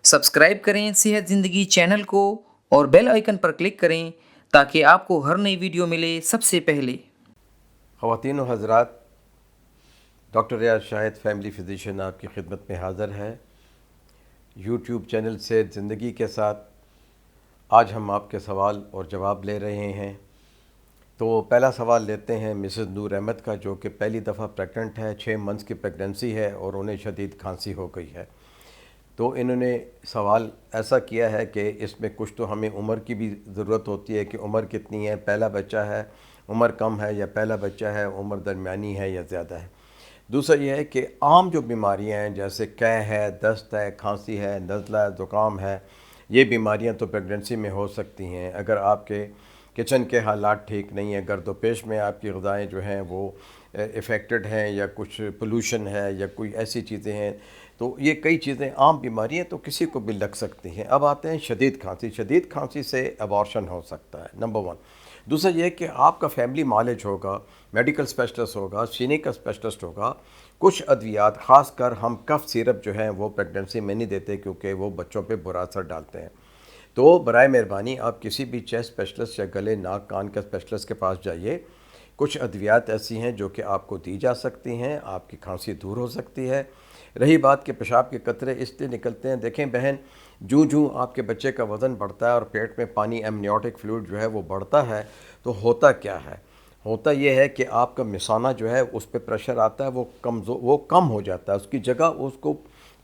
Subscribe करें सेहत ज़िंदगी चैनल को और बेल आइकन पर क्लिक करें ताकि आपको हर नई वीडियो मिले सबसे पहले। ख़वातीन और हज़रात, डॉक्टर रियाज शाहिद फैमिली फ़िज़िशियन आपकी खिदमत में हाज़िर है यूट्यूब चैनल से ज़िंदगी के साथ। आज हम आपके सवाल और जवाब ले रहे हैं। तो पहला सवाल लेते हैं मिसेस नूर अहमद का, जो कि पहली दफ़ा प्रेग्नेंट है, 6 मंथ्स की प्रेगनेंसी है और उन्हें शदीद खांसी हो गई है। तो इन्होंने सवाल ऐसा किया है कि इसमें कुछ तो हमें उम्र की भी ज़रूरत होती है कि उम्र कितनी है, पहला बच्चा है, उम्र कम है, या पहला बच्चा है, उम्र दरमियानी है या ज़्यादा है। दूसरा यह है कि आम जो बीमारियां हैं जैसे कै है, दस्त है, खांसी है, नज़ला है, ज़ुकाम है, ये बीमारियां तो प्रेगनेंसी में हो सकती हैं। अगर आपके किचन के हालात ठीक नहीं है, गर्दोपेश में आपकी ग़िज़ाएँ जो हैं वो इफ़ेक्टेड हैं, या कुछ पोल्यूशन है, या कोई ऐसी चीज़ें हैं, तो ये कई चीज़ें आम बीमारियां तो किसी को भी लग सकती हैं। अब आते हैं शदीद खांसी। शदीद खांसी से अबॉर्शन हो सकता है, नंबर 1। दूसरा ये कि आपका फैमिली मालिज होगा, मेडिकल स्पेशलिस्ट होगा, सीने का स्पेशलिस्ट होगा। कुछ अद्वियात, ख़ास कर हम कफ़ सिरप जो हैं वो प्रेगनेंसी में नहीं देते क्योंकि वो बच्चों पे बुरा असर डालते हैं। तो बराए मेहरबानी आप किसी भी चेस्ट स्पेशलिस्ट या गले नाक कान के स्पेशलिस्ट के पास जाइए। कुछ अद्वियात ऐसी हैं जो कि आपको दी जा सकती हैं, आपकी खांसी दूर हो सकती है। रही बात कि पेशाब के कतरे इसलिए निकलते हैं, देखें बहन, जूँ जूँ आपके बच्चे का वज़न बढ़ता है और पेट में पानी एमनियोटिक फ्लूइड जो है वो बढ़ता है, तो होता क्या है? होता यह है कि आपका मिसाना जो है उस पर प्रेशर आता है, वो कम हो जाता है, उसकी जगह उसको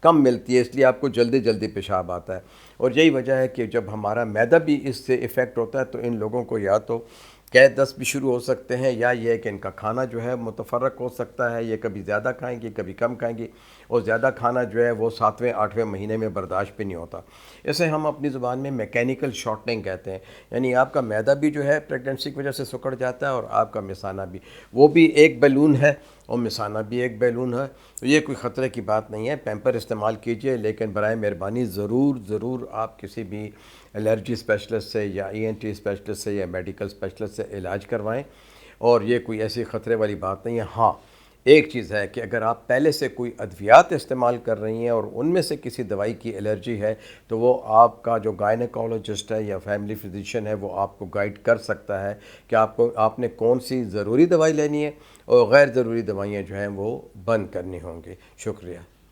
कम मिलती है, इसलिए आपको जल्दी जल्दी पेशाब आता है। और यही वजह है कि जब हमारा मैदा भी इससे इफ़ेक्ट होता है तो इन लोगों को या तो कैद दस्त भी शुरू हो सकते हैं, या ये है कि इनका खाना जो है मुतफर्रक हो सकता है, ये कभी ज़्यादा खाएंगे कभी कम खाएंगे, और ज़्यादा खाना जो है वो 7वें 8वें महीने में बर्दाश्त भी नहीं होता। इसे हम अपनी ज़ुबान में मैकेनिकल शॉर्टनिंग कहते हैं, यानी आपका मैदा भी जो है प्रेगनेंसी की वजह से सिकुड़ जाता है और आपका मिसाना भी, वो भी एक बैलून है और मिसाना भी एक बैलून है। तो ये कोई ख़तरे की बात नहीं है, पैम्पर इस्तेमाल कीजिए, लेकिन बराए मेहरबानी ज़रूर आप किसी भी एलर्जी स्पेशलिस्ट से या ENT स्पेशलिस्ट से या मेडिकल स्पेशलिस्ट से इलाज करवाएं। और ये कोई ऐसी ख़तरे वाली बात नहीं है। हाँ, एक चीज़ है कि अगर आप पहले से कोई अद्वियात इस्तेमाल कर रही हैं और उनमें से किसी दवाई की एलर्जी है, तो वो आपका जो गायनेकोलॉजिस्ट है या फैमिली फिजिशियन है वो आपको गाइड कर सकता है कि आपने कौन सी ज़रूरी दवाई लेनी है और गैर ज़रूरी दवाइयाँ जो हैं वो बंद करनी होंगी। शुक्रिया।